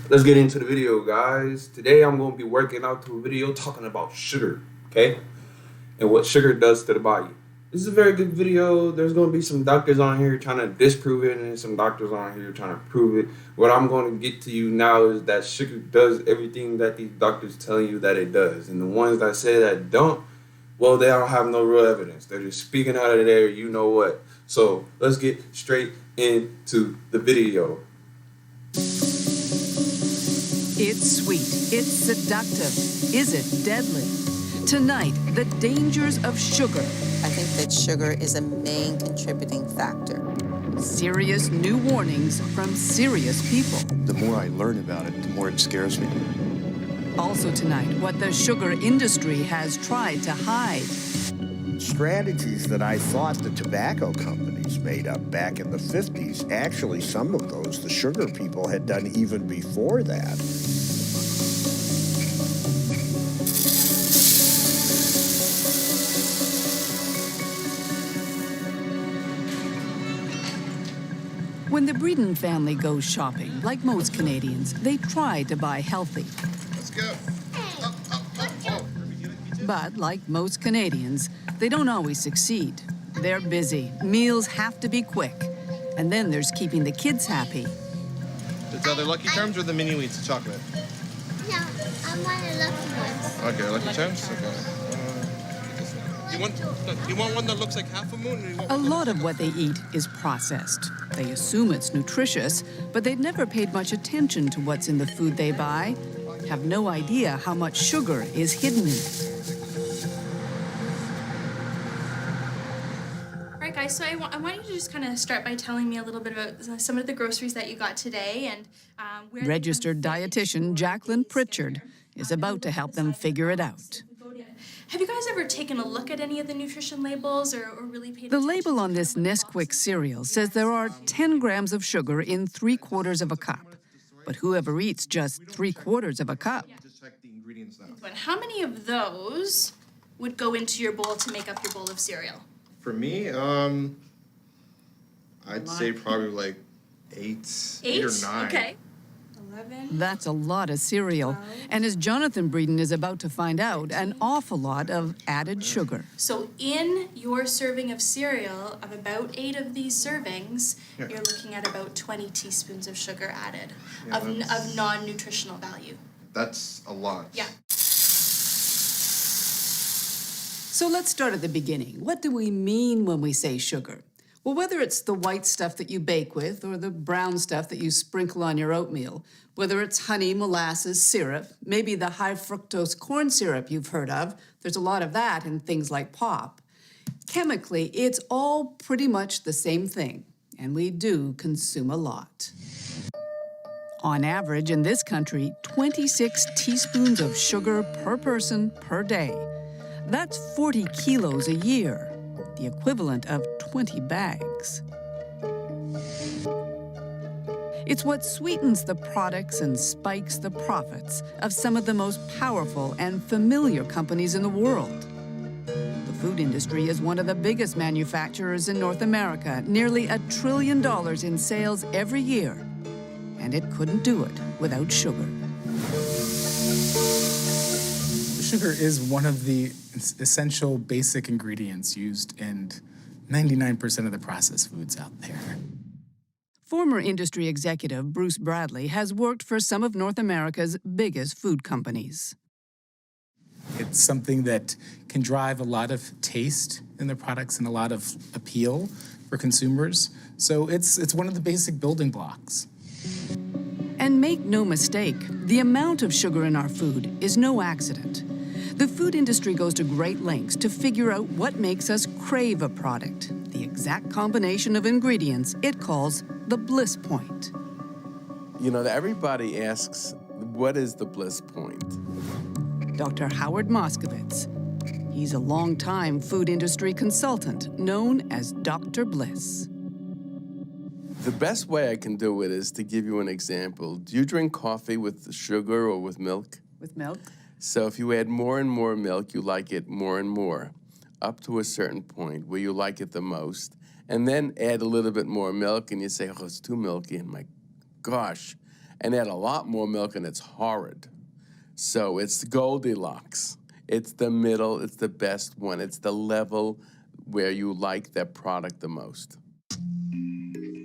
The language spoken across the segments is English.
Let's get into the video, guys. Today I'm going to be working out to a video talking about sugar, okay? And what sugar does to the body. This is a very good video. There's going to be some doctors on here trying to disprove it and some doctors on here trying to prove it. What I'm going to get to you now is that sugar does everything that these doctors tell you that it does. And the ones that say that don't, well, they don't have no real evidence. They're just speaking out of their you know what. So let's get straight into the video. It's sweet. It's seductive. Is it deadly? Tonight, the dangers of sugar. I think that sugar is a main contributing factor. Serious new warnings from serious people. The more I learn about it, the more it scares me. Also tonight, what the sugar industry has tried to hide. Strategies that I thought the tobacco companies made up back in the 50s, actually some of those the sugar people had done even before that. When the Breeden family goes shopping, like most Canadians, they try to buy healthy. Let's go. But like most Canadians, they don't always succeed. They're busy. Meals have to be quick. And then there's keeping the kids happy. It's either Lucky Charms or the mini wheats of chocolate. No, I want the lucky ones. Okay, Lucky Charms? Okay. You want one that looks like half a moon? Or you want A one that lot looks of like what they eat is processed. They assume it's nutritious, but they've never paid much attention to what's in the food they buy, have no idea how much sugar is hidden in it. All right, guys, so I want you to just kind of start by telling me a little bit about some of the groceries that you got today and where... Registered dietitian Jacqueline Pritchard is about to help them figure it out. Have you guys ever taken a look at any of the nutrition labels or really paid The attention label to on this what the Nesquik box cereal says there are 10 grams of sugar in 3/4 of a cup. But whoever eats just 3/4 of a cup? Just check the ingredients now. And how many of those would go into your bowl to make up your bowl of cereal? For me, I'd say probably like eight or nine. Okay. 11. That's a lot of cereal. And as Jonathan Breeden is about to find out, an awful lot of added sugar. So in your serving of cereal, of about 8 of these servings, Yeah. you're looking at about 20 teaspoons of sugar added Yeah, of that's- non-nutritional value. That's a lot. Yeah. So let's start at the beginning. What do we mean when we say sugar? Well, whether it's the white stuff that you bake with or the brown stuff that you sprinkle on your oatmeal, whether it's honey, molasses, syrup, maybe the high fructose corn syrup you've heard of, there's a lot of that in things like pop. Chemically, it's all pretty much the same thing, and we do consume a lot. On average, in this country, 26 teaspoons of sugar per person per day. That's 40 kilos a year, the equivalent of 20 bags. It's what sweetens the products and spikes the profits of some of the most powerful and familiar companies in the world. The food industry is one of the biggest manufacturers in North America, nearly $1 trillion in sales every year. And it couldn't do it without sugar. Sugar is one of the essential basic ingredients used in 99% of the processed foods out there. Former industry executive Bruce Bradley has worked for some of North America's biggest food companies. It's something that can drive a lot of taste in their products and a lot of appeal for consumers. So it's one of the basic building blocks. And make no mistake, the amount of sugar in our food is no accident. The food industry goes to great lengths to figure out what makes us crave a product, the exact combination of ingredients it calls the bliss point. You know, everybody asks, what is the bliss point? Dr. Howard Moskowitz. He's a longtime food industry consultant known as Dr. Bliss. The best way I can do it is to give you an example. Do you drink coffee with sugar or with milk? With milk? So if you add more and more milk, you like it more and more, up to a certain point where you like it the most. And then add a little bit more milk and you say, oh, it's too milky, and my gosh. and add a lot more milk, and it's horrid. So it's Goldilocks. It's the middle, it's the best one. It's the level where you like that product the most.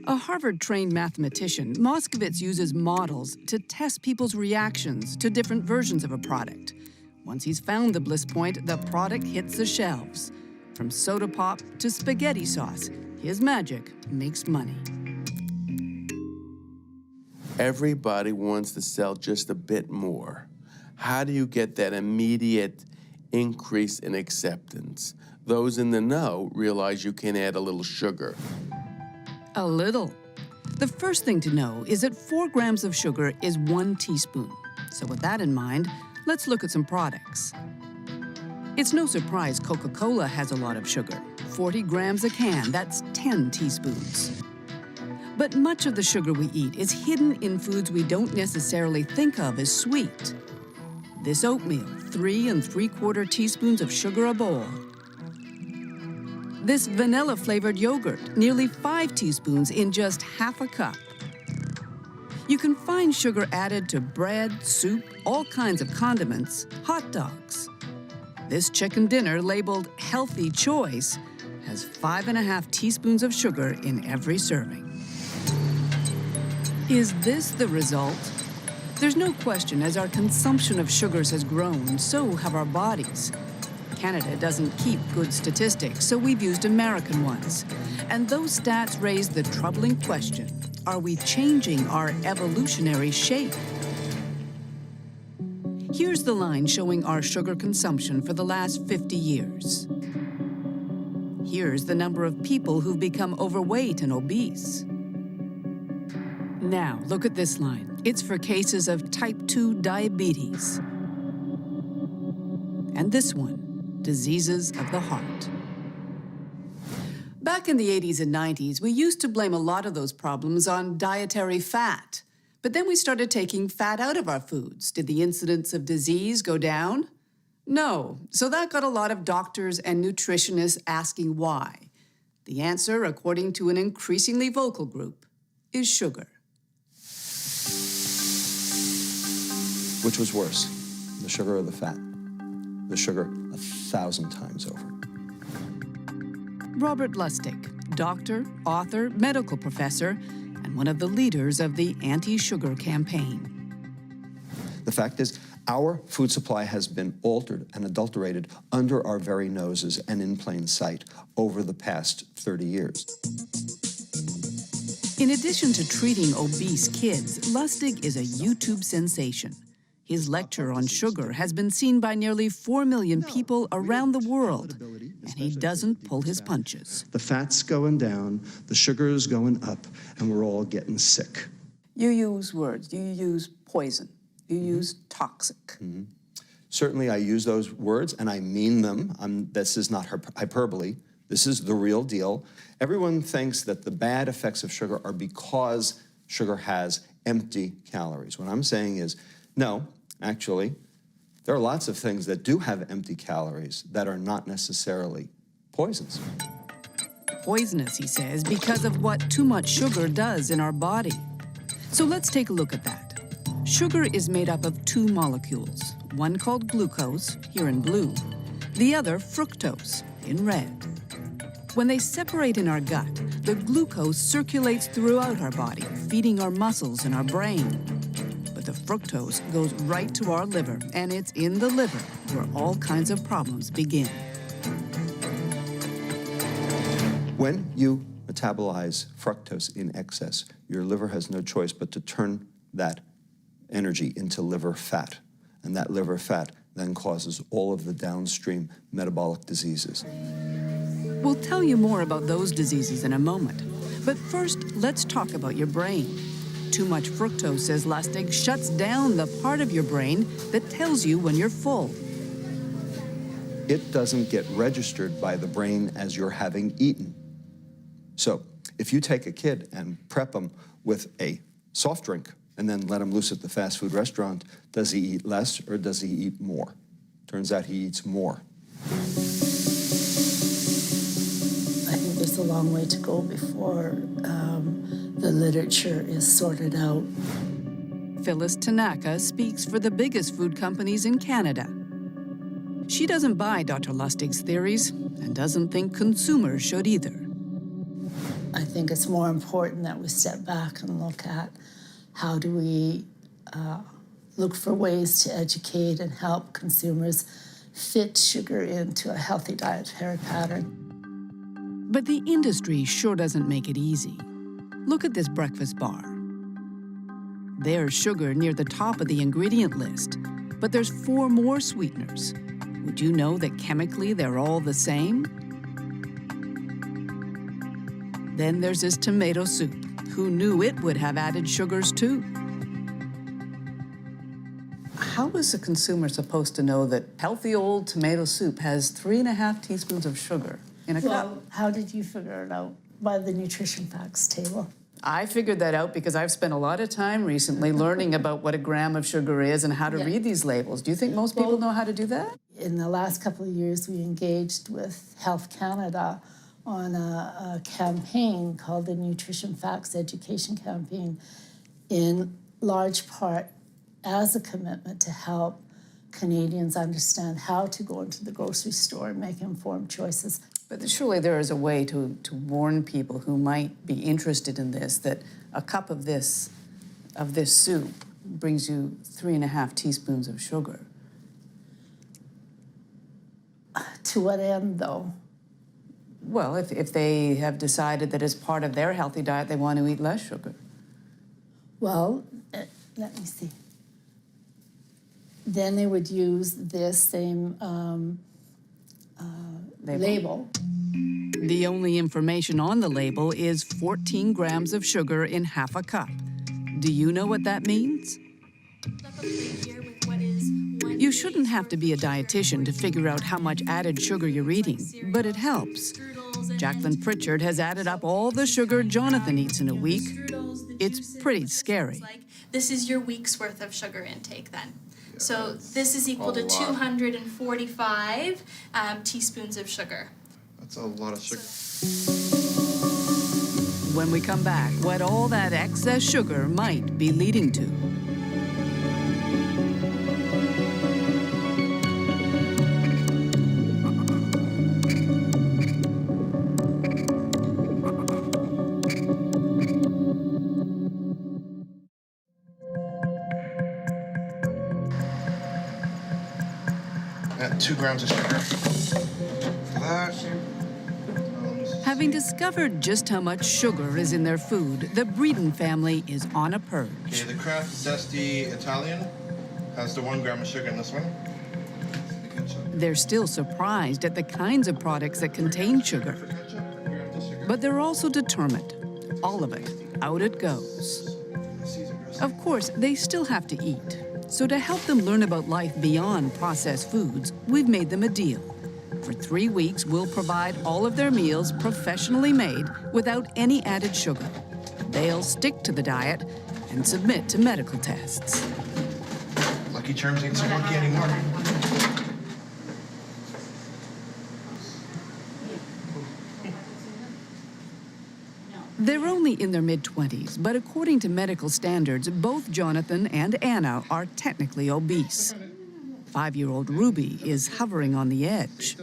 A Harvard-trained mathematician, Moskowitz uses models to test people's reactions to different versions of a product. Once he's found the bliss point, the product hits the shelves. From soda pop to spaghetti sauce, his magic makes money. Everybody wants to sell just a bit more. How do you get that immediate increase in acceptance? Those in the know realize you can add a little sugar. A little. The first thing to know is that 4 grams of sugar is 1 teaspoon. So with that in mind, let's look at some products. It's no surprise Coca-Cola has a lot of sugar. 40 grams a can, that's 10 teaspoons. But much of the sugar we eat is hidden in foods we don't necessarily think of as sweet. This oatmeal, 3 3/4 teaspoons of sugar a bowl. This vanilla-flavored yogurt, nearly 5 teaspoons in just half a cup. You can find sugar added to bread, soup, all kinds of condiments, hot dogs. This chicken dinner labeled Healthy Choice has 5.5 teaspoons of sugar in every serving. Is this the result? There's no question, as our consumption of sugars has grown, so have our bodies. Canada doesn't keep good statistics, so we've used American ones. And those stats raise the troubling question, are we changing our evolutionary shape? Here's the line showing our sugar consumption for the last 50 years. Here's the number of people who've become overweight and obese. Now, look at this line. It's for cases of type 2 diabetes. And this one, diseases of the heart. Back in the 80s and 90s, we used to blame a lot of those problems on dietary fat. But then we started taking fat out of our foods. Did the incidence of disease go down? No. So that got a lot of doctors and nutritionists asking why. The answer, according to an increasingly vocal group, is sugar. Which was worse, the sugar or the fat? The sugar 1,000 times over. Robert Lustig, doctor, author, medical professor, and one of the leaders of the anti-sugar campaign. The fact is, our food supply has been altered and adulterated under our very noses and in plain sight over the past 30 years. In addition to treating obese kids, Lustig is a YouTube sensation. His lecture on sugar has been seen by nearly 4 million people around the world, and he doesn't pull his punches. The fat's going down, the sugar is going up, and we're all getting sick. You use words. You use poison. You use toxic. Certainly I use those words, and I mean them. This is not hyperbole. This is the real deal. Everyone thinks that the bad effects of sugar are because sugar has empty calories. What I'm saying is, no, actually, there are lots of things that do have empty calories that are not necessarily poisons. Poisonous, he says, because of what too much sugar does in our body. So let's take a look at that. Sugar is made up of 2 molecules, one called glucose, here in blue, the other fructose, in red. When they separate in our gut, the glucose circulates throughout our body, feeding our muscles and our brain. But the fructose goes right to our liver, and it's in the liver where all kinds of problems begin. When you metabolize fructose in excess, your liver has no choice but to turn that energy into liver fat. And that liver fat then causes all of the downstream metabolic diseases. We'll tell you more about those diseases in a moment. But first, let's talk about your brain. Too much fructose, says Lustig, shuts down the part of your brain that tells you when you're full. It doesn't get registered by the brain as you're having eaten. So if you take a kid and prep him with a soft drink and then let him loose at the fast food restaurant, does he eat less or does he eat more? Turns out he eats more. I think there's a long way to go before the literature is sorted out. Phyllis Tanaka speaks for the biggest food companies in Canada. She doesn't buy Dr. Lustig's theories and doesn't think consumers should either. I think it's more important that we step back and look at how do we look for ways to educate and help consumers fit sugar into a healthy dietary pattern. But the industry sure doesn't make it easy. Look at this breakfast bar. There's sugar near the top of the ingredient list, but there's 4 more sweeteners. Would you know that chemically they're all the same? Then there's this tomato soup. Who knew it would have added sugars too? How is a consumer supposed to know that healthy old tomato soup has 3.5 teaspoons of sugar in a cup? Well, how did you figure it out? By the nutrition facts table. I figured that out because I've spent a lot of time recently learning about what a gram of sugar is and how to read these labels. Do you think most people know how to do that? In the last couple of years, we engaged with Health Canada on a campaign called the Nutrition Facts Education Campaign, in large part as a commitment to help Canadians understand how to go into the grocery store and make informed choices. But surely there is a way to warn people who might be interested in this that a cup of this soup brings you 3.5 teaspoons of sugar. To what end, though? Well, if they have decided that as part of their healthy diet they want to eat less sugar. Well, let me see. Then they would use this same label. The only information on the label is 14 grams of sugar in half a cup. Do you know what that means? You shouldn't have to be a dietitian to figure out how much added sugar you're eating, but it helps. Jacqueline Pritchard has added up all the sugar Jonathan eats in a week. It's pretty scary. This is your week's worth of sugar intake then. So this is equal to 245 teaspoons of sugar. That's a lot of sugar. When we come back, what all that excess sugar might be leading to. At 2 grams of sugar. For that. Having discovered just how much sugar is in their food, the Breeden family is on a purge. Okay, the Kraft Zesty Italian has the 1 gram of sugar in this one. They're still surprised at the kinds of products that contain sugar. But they're also determined. All of it, out it goes. Of course, they still have to eat. So to help them learn about life beyond processed foods, we've made them a deal. For 3 weeks, we'll provide all of their meals professionally made without any added sugar. They'll stick to the diet and submit to medical tests. Lucky Charms ain't so lucky anymore. They're only in their mid-20s, but according to medical standards, both Jonathan and Anna are technically obese. 5-year-old Ruby is hovering on the edge.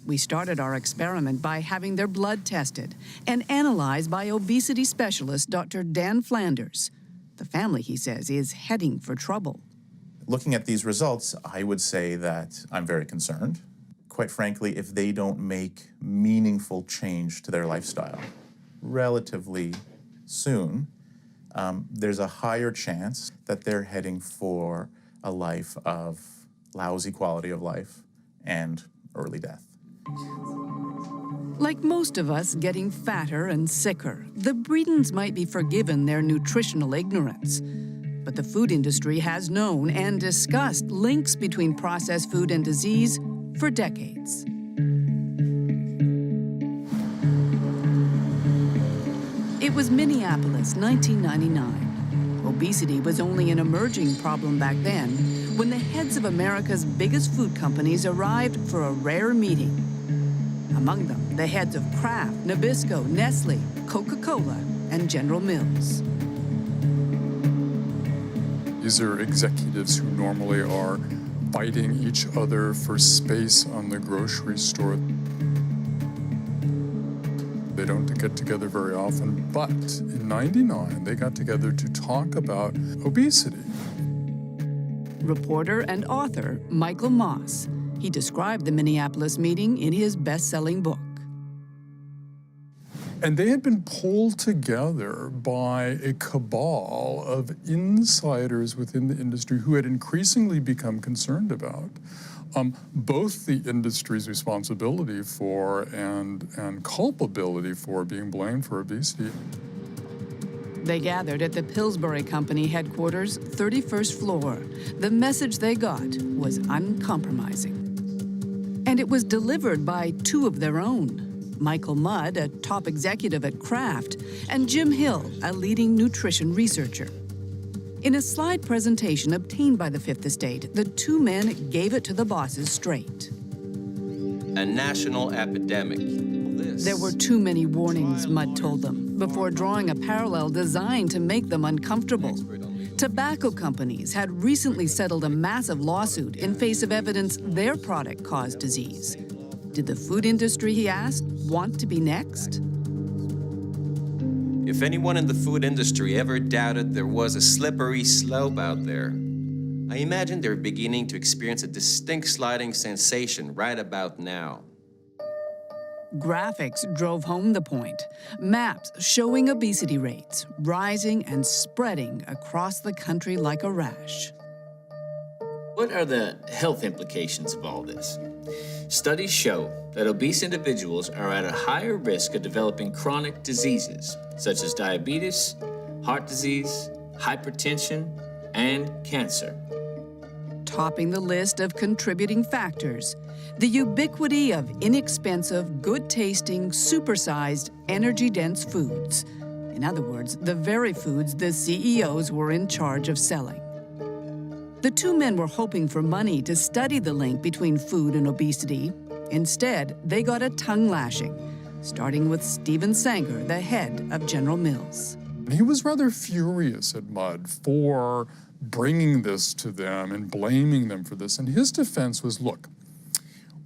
We started our experiment by having their blood tested and analyzed by obesity specialist Dr. Dan Flanders. The family, he says, is heading for trouble. Looking at these results, I would say that I'm very concerned. Quite frankly, if they don't make meaningful change to their lifestyle relatively soon, there's a higher chance that they're heading for a life of lousy quality of life and early death. Like most of us getting fatter and sicker, the Breedens might be forgiven their nutritional ignorance. But the food industry has known and discussed links between processed food and disease for decades. It was Minneapolis, 1999. Obesity was only an emerging problem back then when the heads of America's biggest food companies arrived for a rare meeting. Among them, the heads of Kraft, Nabisco, Nestle, Coca-Cola, and General Mills. These are executives who normally are fighting each other for space on the grocery store. They don't get together very often, but in '99, they got together to talk about obesity. Reporter and author Michael Moss. He described the Minneapolis meeting in his best-selling book. And they had been pulled together by a cabal of insiders within the industry who had increasingly become concerned about both the industry's responsibility for and culpability for being blamed for obesity. They gathered at the Pillsbury Company headquarters, 31st floor. The message they got was uncompromising. And it was delivered by two of their own. Michael Mudd, a top executive at Kraft, and Jim Hill, a leading nutrition researcher. In a slide presentation obtained by the Fifth Estate, the two men gave it to the bosses straight. A national epidemic. There were too many warnings, Mudd told them, before drawing a parallel designed to make them uncomfortable. Tobacco companies had recently settled a massive lawsuit in face of evidence their product caused disease. Did the food industry, he asked, want to be next? If anyone in the food industry ever doubted there was a slippery slope out there, I imagine they're beginning to experience a distinct sliding sensation right about now. Graphics drove home the point. Maps showing obesity rates rising and spreading across the country like a rash. What are the health implications of all this? Studies show that obese individuals are at a higher risk of developing chronic diseases such as diabetes, heart disease, hypertension, and cancer. Topping the list of contributing factors, the ubiquity of inexpensive, good-tasting, supersized, energy-dense foods. In other words, the very foods the CEOs were in charge of selling. The two men were hoping for money to study the link between food and obesity. Instead, they got a tongue lashing, starting with Stephen Sanger, the head of General Mills. He was rather furious at Mudd for bringing this to them and blaming them for this. And his defense was, look,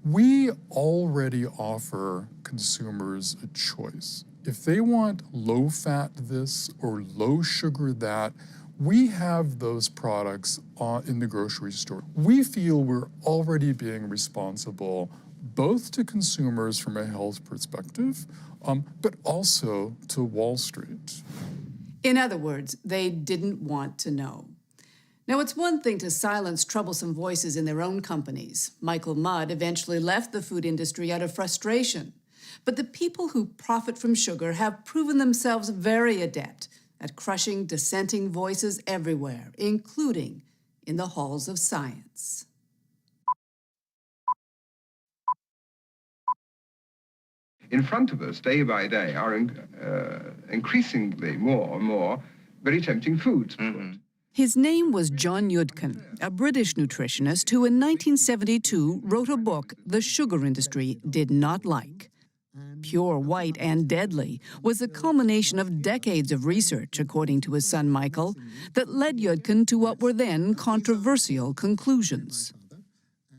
we already offer consumers a choice. If they want low-fat this or low-sugar that, we have those products in the grocery store. We feel we're already being responsible both to consumers from a health perspective, but also to Wall Street. In other words, they didn't want to know. Now, it's one thing to silence troublesome voices in their own companies. Michael Mudd eventually left the food industry out of frustration. But the people who profit from sugar have proven themselves very adept at crushing dissenting voices everywhere, including in the halls of science. In front of us, day by day, are increasingly more and more very tempting foods. His name was John Yudkin, a British nutritionist who in 1972 wrote a book the sugar industry did not like. Pure White and Deadly was a culmination of decades of research, according to his son Michael, that led Yudkin to what were then controversial conclusions.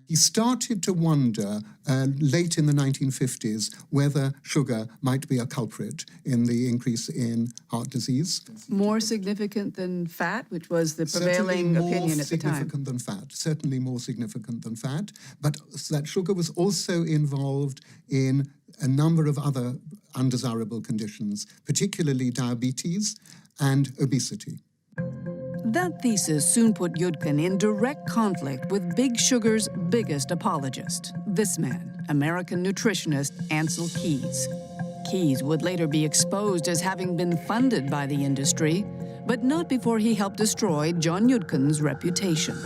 He started to wonder late in the 1950s whether sugar might be a culprit in the increase in heart disease. More significant than fat, which was the prevailing opinion at the time. More significant than fat, certainly more significant than fat, but that sugar was also involved in a number of other undesirable conditions, particularly diabetes and obesity. That thesis soon put Yudkin in direct conflict with Big Sugar's biggest apologist, this man, American nutritionist Ancel Keys. Keys would later be exposed as having been funded by the industry, but not before he helped destroy John Yudkin's reputation.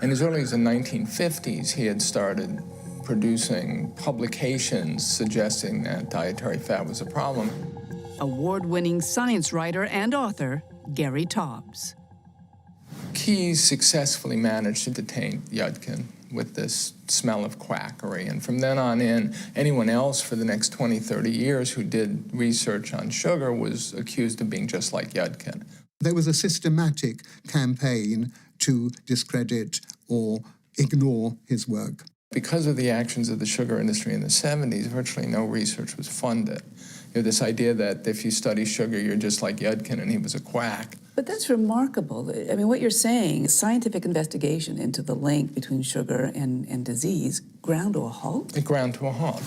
And as early as the 1950s, he had started producing publications suggesting that dietary fat was a problem. Award-winning science writer and author, Gary Taubes. Keys successfully managed to detain Yudkin with this smell of quackery. And from then on in, anyone else for the next 20, 30 years who did research on sugar was accused of being just like Yudkin. There was a systematic campaign to discredit or ignore his work. Because of the actions of the sugar industry in the 70s, virtually no research was funded. This idea that if you study sugar, you're just like Yudkin and he was a quack. But that's remarkable. I mean, what you're saying, scientific investigation into the link between sugar and disease ground to a halt? It ground to a halt.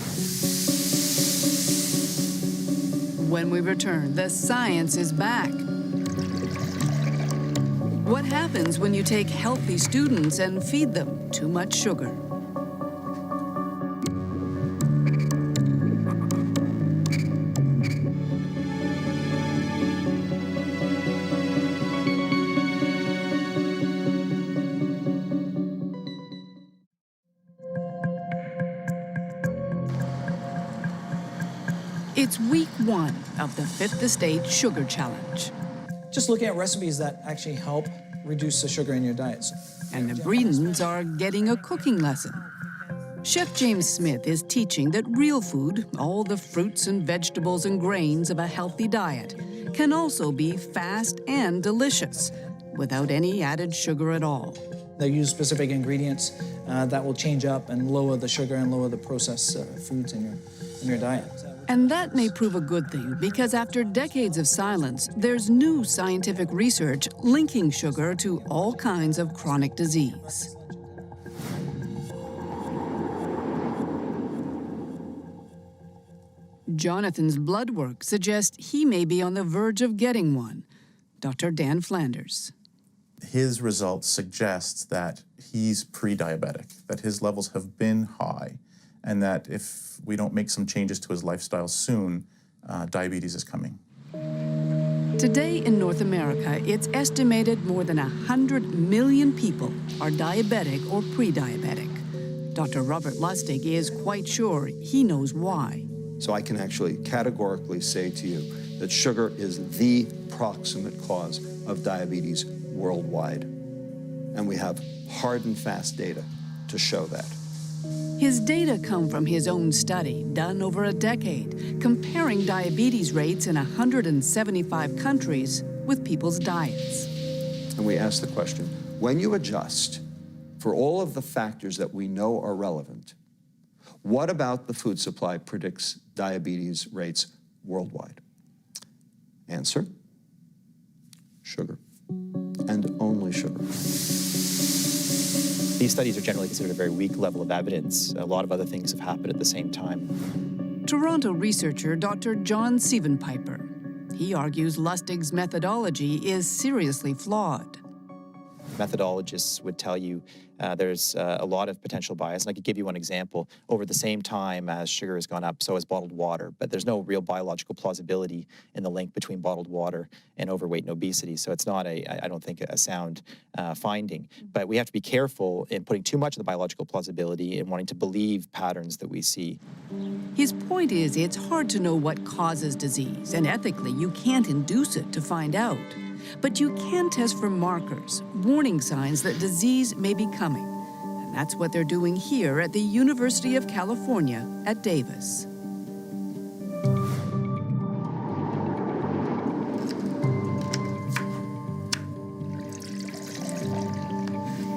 When we return, the science is back. What happens when you take healthy students and feed them too much sugar? It's week 1 of the 5th Estate Sugar Challenge. Just looking at recipes that actually help reduce the sugar in your diets. And the Breedens are getting a cooking lesson. Chef James Smith is teaching that real food, all the fruits and vegetables and grains of a healthy diet, can also be fast and delicious without any added sugar at all. They use specific ingredients that will change up and lower the sugar and lower the processed foods in your diet. And that may prove a good thing, because after decades of silence, there's new scientific research linking sugar to all kinds of chronic disease. Jonathan's blood work suggests he may be on the verge of getting one. Dr. Dan Flanders. His results suggest that he's pre-diabetic, that his levels have been high, and that if we don't make some changes to his lifestyle soon, diabetes is coming. Today in North America, it's estimated more than 100 million people are diabetic or pre-diabetic. Dr. Robert Lustig is quite sure he knows why. So I can actually categorically say to you that sugar is the proximate cause of diabetes worldwide. And we have hard and fast data to show that. His data come from his own study, done over a decade, comparing diabetes rates in 175 countries with people's diets. And we ask the question, when you adjust for all of the factors that we know are relevant, what about the food supply predicts diabetes rates worldwide? Answer, sugar, and only sugar. These studies are generally considered a very weak level of evidence. A lot of other things have happened at the same time. Toronto researcher Dr. John Sievenpiper. He argues Lustig's methodology is seriously flawed. Methodologists would tell you there's a lot of potential bias. And I could give you one example. Over the same time as sugar has gone up, so has bottled water. But there's no real biological plausibility in the link between bottled water and overweight and obesity. So it's not, I don't think, a sound finding. But we have to be careful in putting too much of the biological plausibility and wanting to believe patterns that we see. His point is it's hard to know what causes disease, and ethically you can't induce it to find out. But you can test for markers, warning signs that disease may be coming. And that's what they're doing here at the University of California at Davis.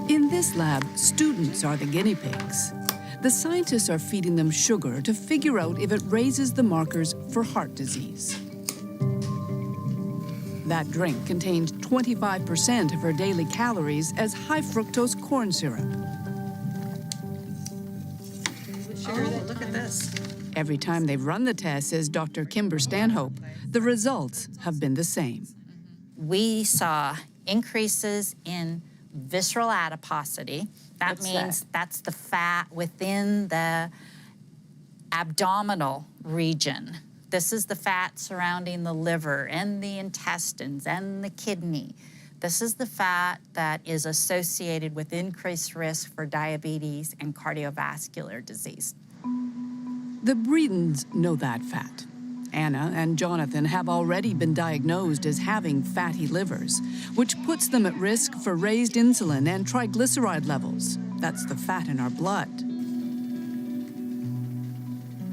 In this lab, students are the guinea pigs. The scientists are feeding them sugar to figure out if it raises the markers for heart disease. That drink contained 25% of her daily calories as high fructose corn syrup. Oh, look at this. Every time they've run the test, says Dr. Kimber Stanhope, the results have been the same. We saw increases in visceral adiposity. That means that's the fat within the abdominal region. This is the fat surrounding the liver and the intestines and the kidney. This is the fat that is associated with increased risk for diabetes and cardiovascular disease. The Breedens know that fat. Anna and Jonathan have already been diagnosed as having fatty livers, which puts them at risk for raised insulin and triglyceride levels. That's the fat in our blood.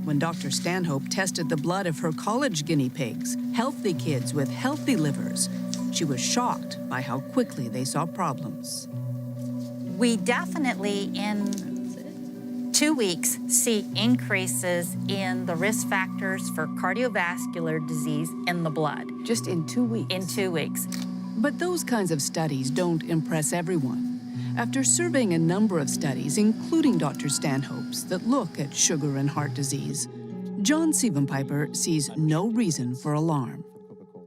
When Dr. Stanhope tested the blood of her college guinea pigs, healthy kids with healthy livers, she was shocked by how quickly they saw problems. We definitely, in 2 weeks, see increases in the risk factors for cardiovascular disease in the blood. Just in 2 weeks? In 2 weeks. But those kinds of studies don't impress everyone. After surveying a number of studies, including Dr. Stanhope's, that look at sugar and heart disease, John Siebenpiper sees no reason for alarm.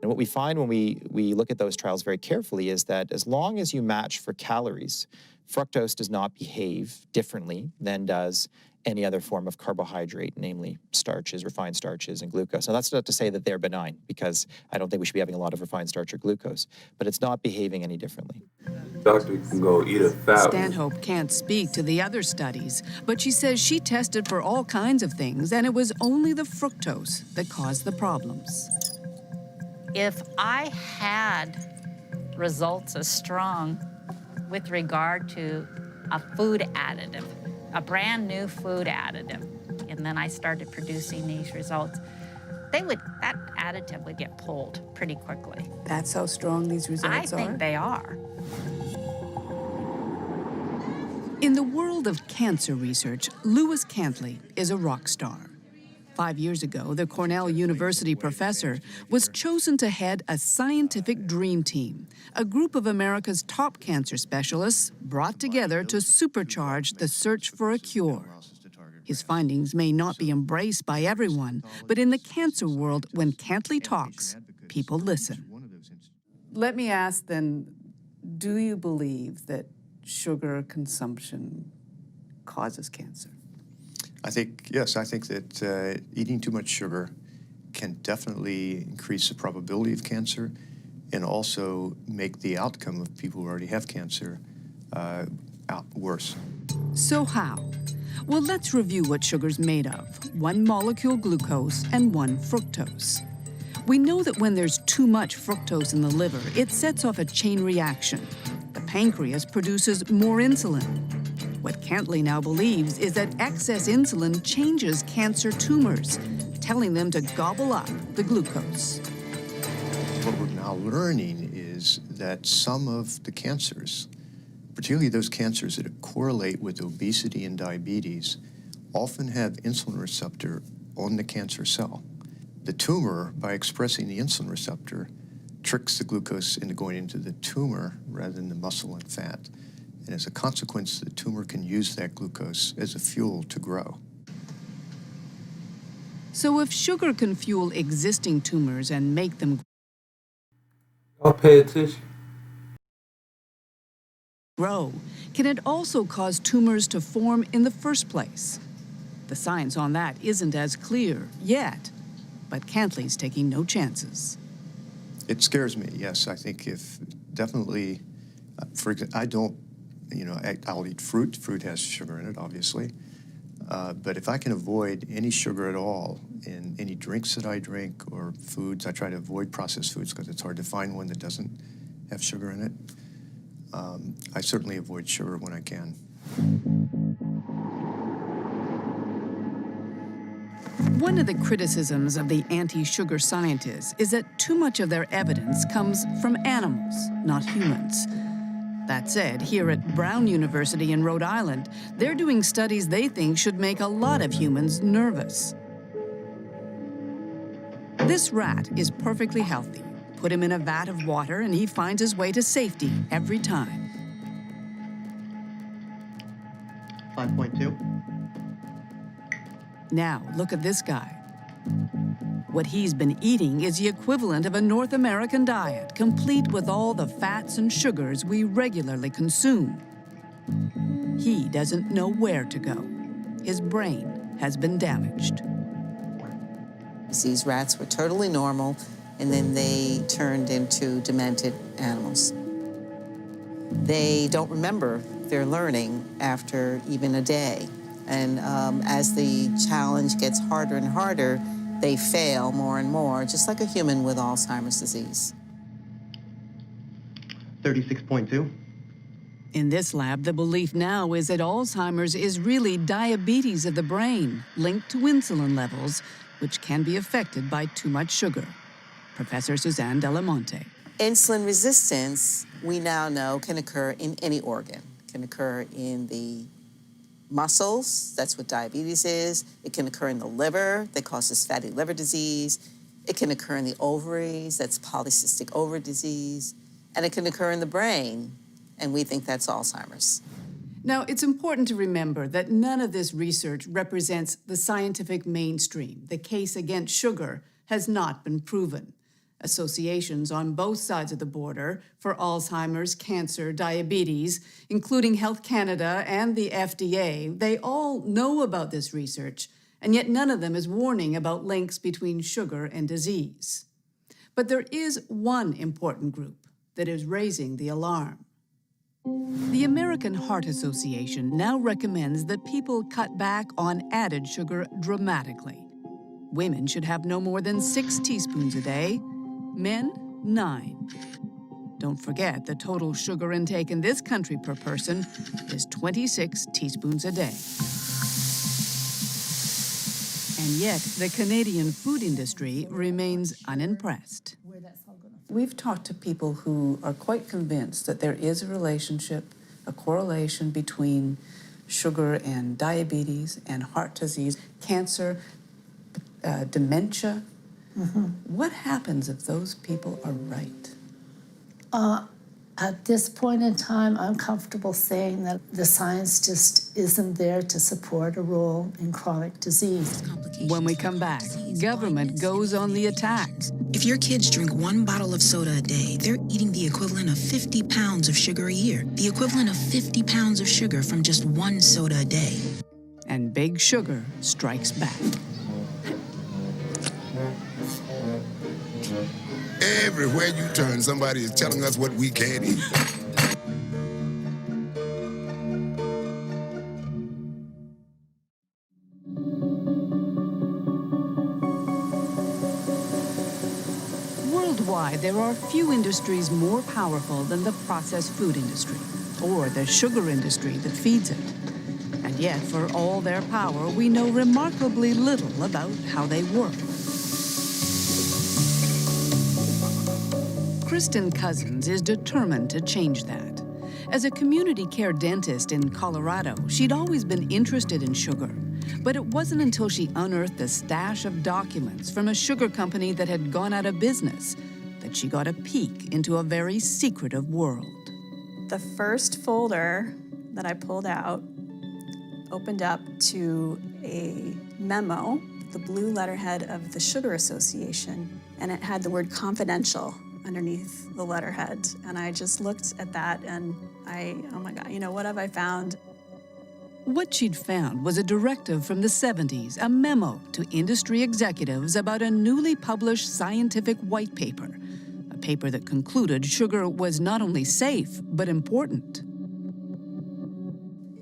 And what we find when we look at those trials very carefully is that as long as you match for calories, fructose does not behave differently than does any other form of carbohydrate, namely starches, refined starches, and glucose. Now, that's not to say that they're benign, because I don't think we should be having a lot of refined starch or glucose, but it's not behaving any differently. Doctor can go eat a fat. Stanhope can't speak to the other studies, but she says she tested for all kinds of things, and it was only the fructose that caused the problems. If I had results as strong with regard to a food additive, a brand new food additive, and then I started producing these results, that additive would get pulled pretty quickly. That's how strong these results are? I think they are. In the world of cancer research, Lewis Cantley is a rock star. 5 years ago, the Cornell University professor was chosen to head a scientific dream team, a group of America's top cancer specialists brought together to supercharge the search for a cure. His findings may not be embraced by everyone, but in the cancer world, when Cantley talks, people listen. Let me ask then, do you believe that sugar consumption causes cancer? Yes, I think that eating too much sugar can definitely increase the probability of cancer and also make the outcome of people who already have cancer worse. So how? Well, let's review what sugar's made of. 1 molecule glucose and 1 fructose. We know that when there's too much fructose in the liver, it sets off a chain reaction. The pancreas produces more insulin. What Cantley now believes is that excess insulin changes cancer tumors, telling them to gobble up the glucose. What we're now learning is that some of the cancers, particularly those cancers that correlate with obesity and diabetes, often have insulin receptor on the cancer cell. The tumor, by expressing the insulin receptor, tricks the glucose into going into the tumor rather than the muscle and fat. And as a consequence, the tumor can use that glucose as a fuel to grow. So if sugar can fuel existing tumors and make them I'll pay attention. grow, can it also cause tumors to form in the first place? The science on that isn't as clear yet, but Cantley's taking no chances. It scares me, yes. I think if definitely, for example, I don't, I'll eat fruit. Fruit has sugar in it, obviously. But if I can avoid any sugar at all in any drinks that I drink or foods, I try to avoid processed foods because it's hard to find one that doesn't have sugar in it. I certainly avoid sugar when I can. One of the criticisms of the anti-sugar scientists is that too much of their evidence comes from animals, not humans. That said, here at Brown University in Rhode Island, they're doing studies they think should make a lot of humans nervous. This rat is perfectly healthy. Put him in a vat of water and he finds his way to safety every time. 5.2. Now, look at this guy. What he's been eating is the equivalent of a North American diet, complete with all the fats and sugars we regularly consume. He doesn't know where to go. His brain has been damaged. These rats were totally normal, and then they turned into demented animals. They don't remember their learning after even a day. And as the challenge gets harder and harder, they fail more and more, just like a human with Alzheimer's disease. 36.2. In this lab, the belief now is that Alzheimer's is really diabetes of the brain, linked to insulin levels, which can be affected by too much sugar. Professor Suzanne Delamonte. Insulin resistance, we now know, can occur in any organ. It can occur in the muscles, that's what diabetes is. It can occur in the liver, that causes fatty liver disease. It can occur in the ovaries, that's polycystic ovary disease. And it can occur in the brain, and we think that's Alzheimer's. Now, it's important to remember that none of this research represents the scientific mainstream. The case against sugar has not been proven. Associations on both sides of the border for Alzheimer's, cancer, diabetes, including Health Canada and the FDA, they all know about this research, and yet none of them is warning about links between sugar and disease. But there is one important group that is raising the alarm. The American Heart Association now recommends that people cut back on added sugar dramatically. Women should have no more than 6 teaspoons a day, men 9. Don't forget the total sugar intake in this country per person is 26 teaspoons a day. And yet, the Canadian food industry remains unimpressed. We've talked to people who are quite convinced that there is a relationship, a correlation between sugar and diabetes and heart disease, cancer, dementia. What happens if those people are right? At this point in time, I'm comfortable saying that the science just isn't there to support a role in chronic disease. When we come back, government goes on the attack. If your kids drink 1 bottle of soda a day, they're eating the equivalent of 50 pounds of sugar a year. The equivalent of 50 pounds of sugar from just 1 soda a day. And Big Sugar strikes back. Everywhere you turn, somebody is telling us what we can't eat. Worldwide, there are few industries more powerful than the processed food industry, or the sugar industry that feeds it. And yet, for all their power, we know remarkably little about how they work. Kristen Cousins is determined to change that. As a community care dentist in Colorado, she'd always been interested in sugar. But it wasn't until she unearthed a stash of documents from a sugar company that had gone out of business that she got a peek into a very secretive world. The first folder that I pulled out opened up to a memo, the blue letterhead of the Sugar Association, and it had the word confidential underneath the letterhead. And I just looked at that and oh my God, what have I found? What she'd found was a directive from the 70s, a memo to industry executives about a newly published scientific white paper, a paper that concluded sugar was not only safe, but important.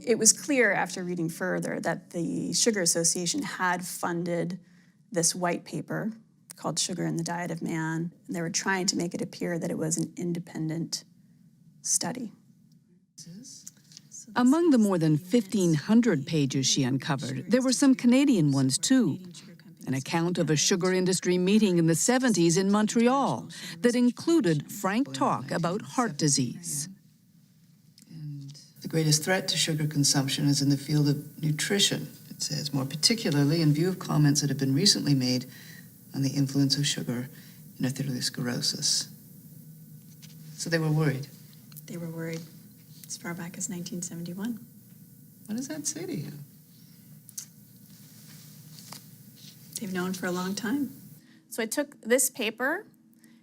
It was clear after reading further that the Sugar Association had funded this white paper called Sugar in the Diet of Man, and they were trying to make it appear that it was an independent study. Among the more than 1,500 pages she uncovered, there were some Canadian ones too. An account of a sugar industry meeting in the 70s in Montreal that included frank talk about heart disease. The greatest threat to sugar consumption is in the field of nutrition, it says, more particularly in view of comments that have been recently made on the influence of sugar in atherosclerosis. So they were worried. They were worried as far back as 1971. What does that say to you? They've known for a long time. So I took this paper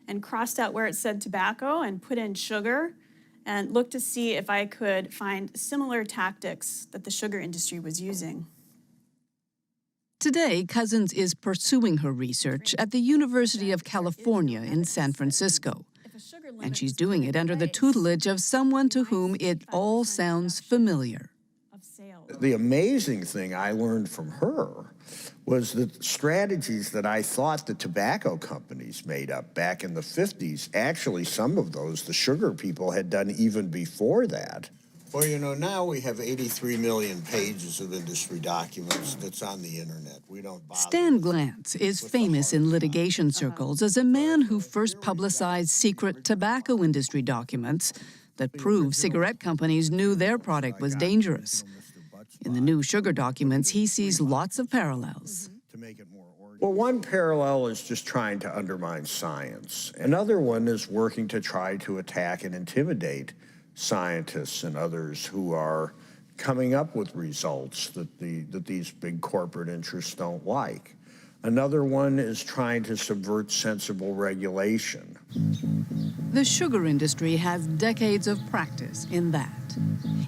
and crossed out where it said tobacco and put in sugar and looked to see if I could find similar tactics that the sugar industry was using. Today, Cousins is pursuing her research at the University of California in San Francisco. And she's doing it under the tutelage of someone to whom it all sounds familiar. The amazing thing I learned from her was the strategies that I thought the tobacco companies made up back in the 50s. Actually, some of those the sugar people had done even before that. Well, you know, now we have 83 million pages of industry documents that's on the internet. We don't bother. Stan Glantz is famous in litigation circles as a man who first publicized secret tobacco industry documents that prove cigarette companies knew their product was dangerous. In the new sugar documents, he sees lots of parallels. Well, one parallel is just trying to undermine science. Another one is working to try to attack and intimidate scientists and others who are coming up with results that these big corporate interests don't like. Another one is trying to subvert sensible regulation. The sugar industry has decades of practice in that.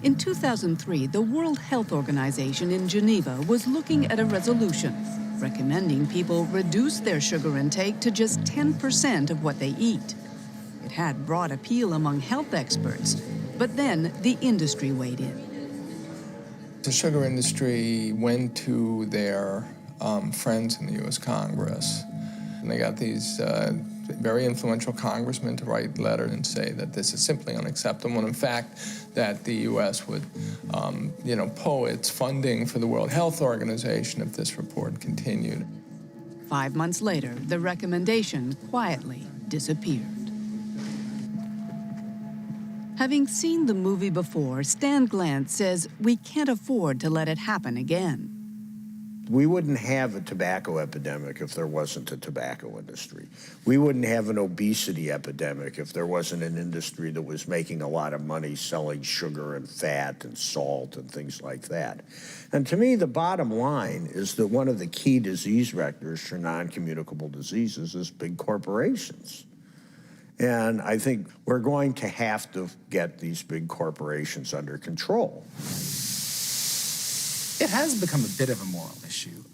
In 2003, the World Health Organization in Geneva was looking at a resolution recommending people reduce their sugar intake to just 10% of what they eat. It had broad appeal among health experts, but then the industry weighed in. The sugar industry went to their friends in the U.S. Congress, and they got these very influential congressmen to write letters and say that this is simply unacceptable, and in fact, that the U.S. would, pull its funding for the World Health Organization if this report continued. 5 months later, the recommendation quietly disappeared. Having seen the movie before, Stan Glantz says we can't afford to let it happen again. We wouldn't have a tobacco epidemic if there wasn't a tobacco industry. We wouldn't have an obesity epidemic if there wasn't an industry that was making a lot of money selling sugar and fat and salt and things like that. And to me, the bottom line is that one of the key disease vectors for non-communicable diseases is big corporations. And I think we're going to have to get these big corporations under control. It has become a bit of a moral issue.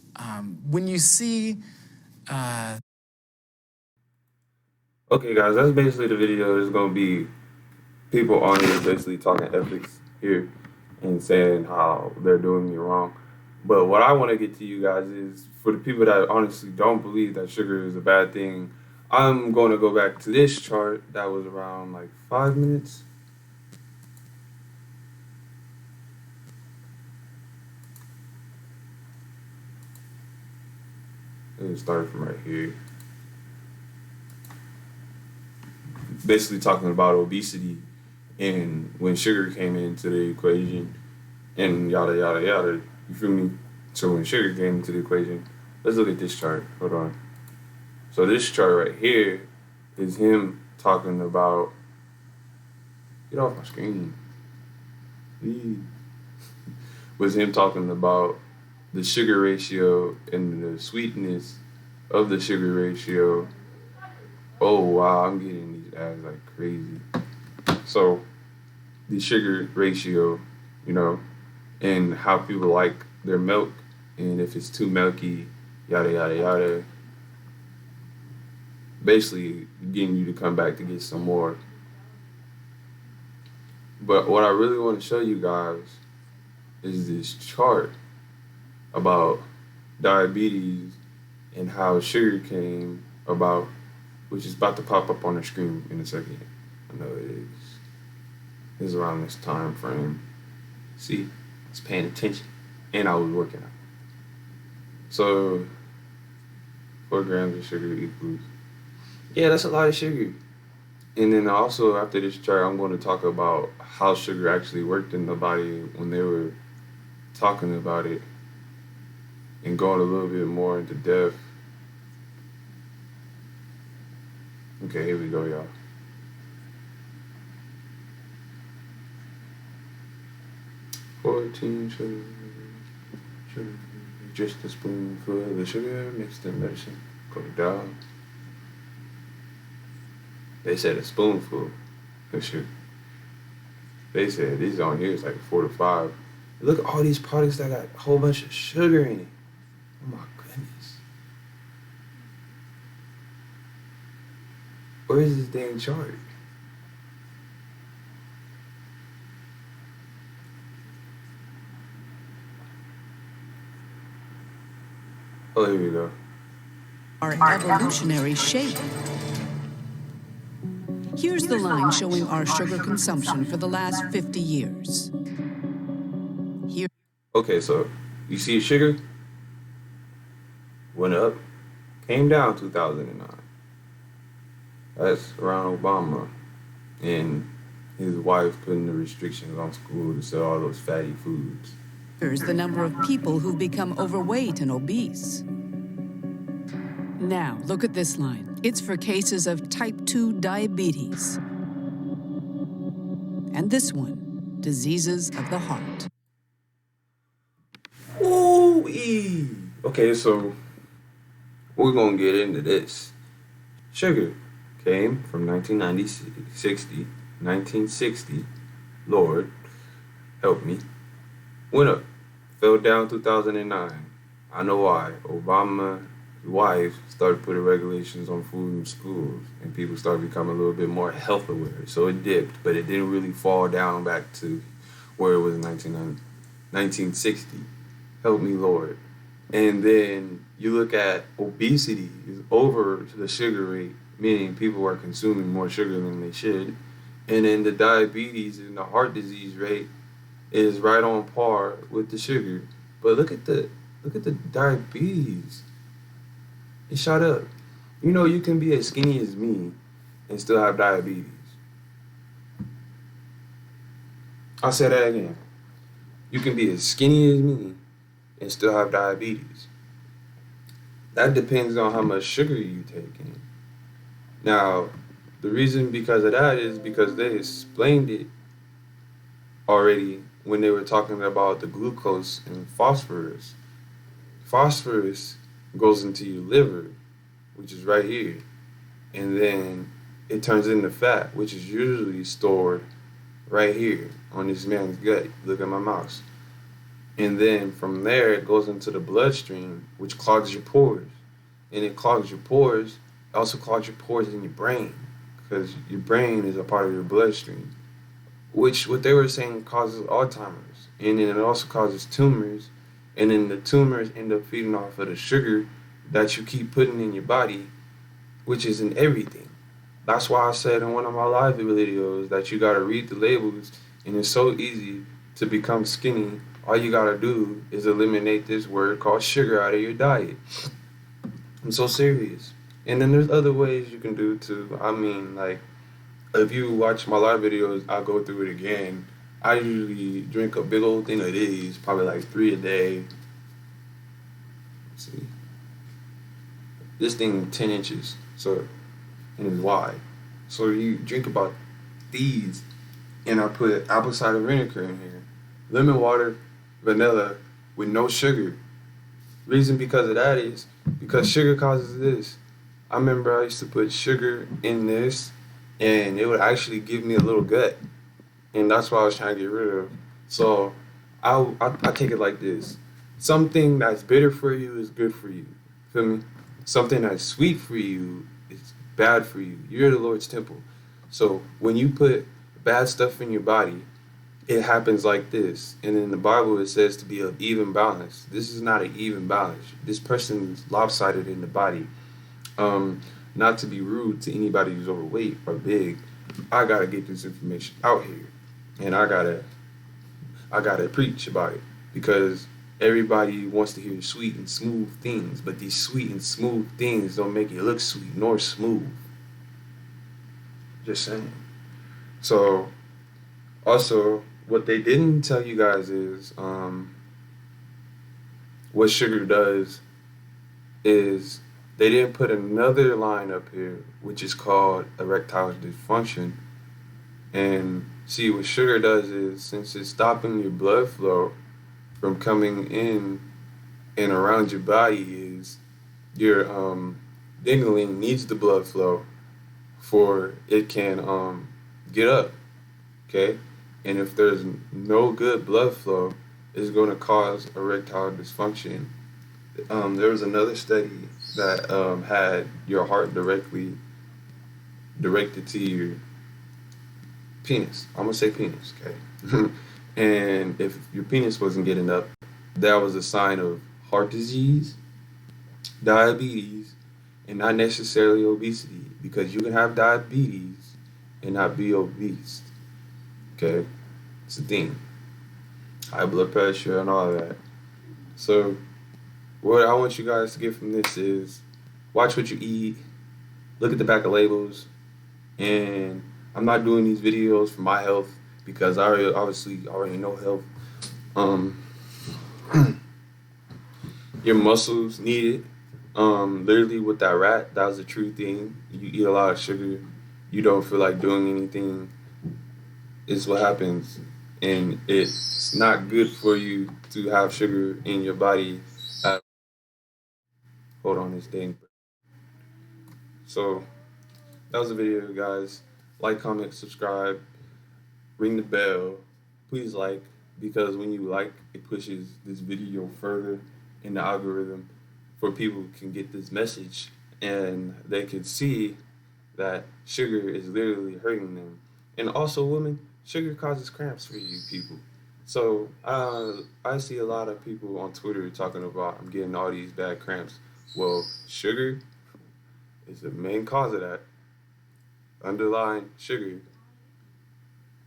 When you see... Okay, guys, that's basically the video. There's going to be people on here basically talking ethics here and saying how they're doing me wrong. But what I want to get to you guys is, for the people that honestly don't believe that sugar is a bad thing, I'm going to go back to this chart that was around like 5 minutes. It started from right here. Basically talking about obesity and when sugar came into the equation and yada, yada, yada. You feel me? So when sugar came into the equation, let's look at this chart. Hold on. So this chart right here is him talking about, get off my screen. Was him talking about the sugar ratio and the sweetness of the sugar ratio. Oh wow, I'm getting these ads like crazy. So the sugar ratio, and how people like their milk, and if it's too milky, yada, yada, yada. Basically getting you to come back to get some more. But what I really want to show you guys is this chart about diabetes and how sugar came about, which is about to pop up on the screen in a second. I know it is. It's around this time frame. See, I was paying attention and I was working out. So 4 grams of sugar equals, yeah, that's a lot of sugar. And then also after this chart, I'm going to talk about how sugar actually worked in the body when they were talking about it and going a little bit more into depth. Okay, here we go, y'all. Sugar, just a spoonful of the sugar mixed in medicine. Go down. They said a spoonful of sugar. They said these on here is like 4 to 5. Look at all these products that got a whole bunch of sugar in it. Oh my goodness. Where is this dang chart? Oh, here we go. Our evolutionary shape. Here's the line showing our sugar consumption for the last 50 years. Okay, so you see sugar went up, came down 2009. That's around Obama and his wife putting the restrictions on school to sell all those fatty foods. There's the number of people who've become overweight and obese. Now, look at this line. It's for cases of type 2 diabetes. And this one, diseases of the heart. Ooh-ee. Okay, so we're gonna get into this. Sugar came from 1960, Lord help me, went up, fell down 2009. I know why. Obama's wife started putting regulations on food in schools, and people started becoming a little bit more health aware. So it dipped, but it didn't really fall down back to where it was in 1960. Help me, Lord. And then you look at obesity is over the sugar rate, meaning people are consuming more sugar than they should. And then the diabetes and the heart disease rate is right on par with the sugar. But look at the diabetes. It shot up. You know, you can be as skinny as me and still have diabetes. I'll say that again. You can be as skinny as me and still have diabetes. That depends on how much sugar you take in. Now, the reason because of that is because they explained it already when they were talking about the glucose and phosphorus. Phosphorus goes into your liver, which is right here, and then it turns into fat, which is usually stored right here on this man's gut. Look at my mouse. And then from there, it goes into the bloodstream, which clogs your pores. And it clogs your pores, it also clogs your pores in your brain, because your brain is a part of your bloodstream, which what they were saying causes Alzheimer's. And then it also causes tumors. And then the tumors end up feeding off of the sugar that you keep putting in your body, which is in everything. That's why I said in one of my live videos that you gotta read the labels, and it's so easy to become skinny. All you gotta do is eliminate this word called sugar out of your diet. I'm so serious. And then there's other ways you can do too. I mean, like, if you watch my live videos, I'll go through it again. I usually drink a big old thing of these, probably like 3 a day. Let's see. This thing 10 inches, so, and it's wide. So you drink about these, and I put apple cider vinegar in here, lemon water, vanilla, with no sugar. Reason because of that is because sugar causes this. I remember I used to put sugar in this, and it would actually give me a little gut, and that's what I was trying to get rid of. So I take it like this: something that's bitter for you is good for you. Feel me? Something that's sweet for you is bad for you. You're the Lord's temple. So when you put bad stuff in your body, it happens like this. And in the Bible, it says to be of even balance. This is not an even balance. This person's lopsided in the body. Not to be rude to anybody who's overweight or big, I gotta get this information out here, and I gotta preach about it, because everybody wants to hear sweet and smooth things, but these sweet and smooth things don't make you look sweet nor smooth. Just saying. So, also, what they didn't tell you guys is what sugar does is they didn't put another line up here, which is called erectile dysfunction. And see, what sugar does is, since it's stopping your blood flow from coming in and around your body, is your dingling needs the blood flow for it can get up, okay? And if there's no good blood flow, it's going to cause erectile dysfunction. There was another study that had your heart directed to your penis. I'm gonna say penis, okay? And if your penis wasn't getting up, that was a sign of heart disease, diabetes, and not necessarily obesity, because you can have diabetes and not be obese. Okay, it's a thing. high blood pressure, and all that. So what I want you guys to get from this is watch what you eat, look at the back of labels, and I'm not doing these videos for my health because I already know health. Your muscles need it. Literally with that rat, that was a true thing. You eat a lot of sugar, you don't feel like doing anything. It's what happens. And it's not good for you to have sugar in your body. Hold on this thing. So that was the video, guys. Like, comment, subscribe, ring the bell. Please like, because when you like, it pushes this video further in the algorithm for people can get this message and they can see that sugar is literally hurting them. And also, women, sugar causes cramps for you people. So I see a lot of people on Twitter talking about I'm getting all these bad cramps. Well, sugar is the main cause of that. Underlying sugar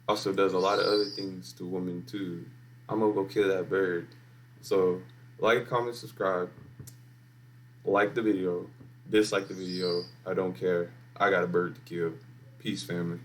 also does a lot of other things to women too. I'm gonna go kill that bird. So like, comment, subscribe, like the video, dislike the video, I don't care. I got a bird to kill. Peace, family.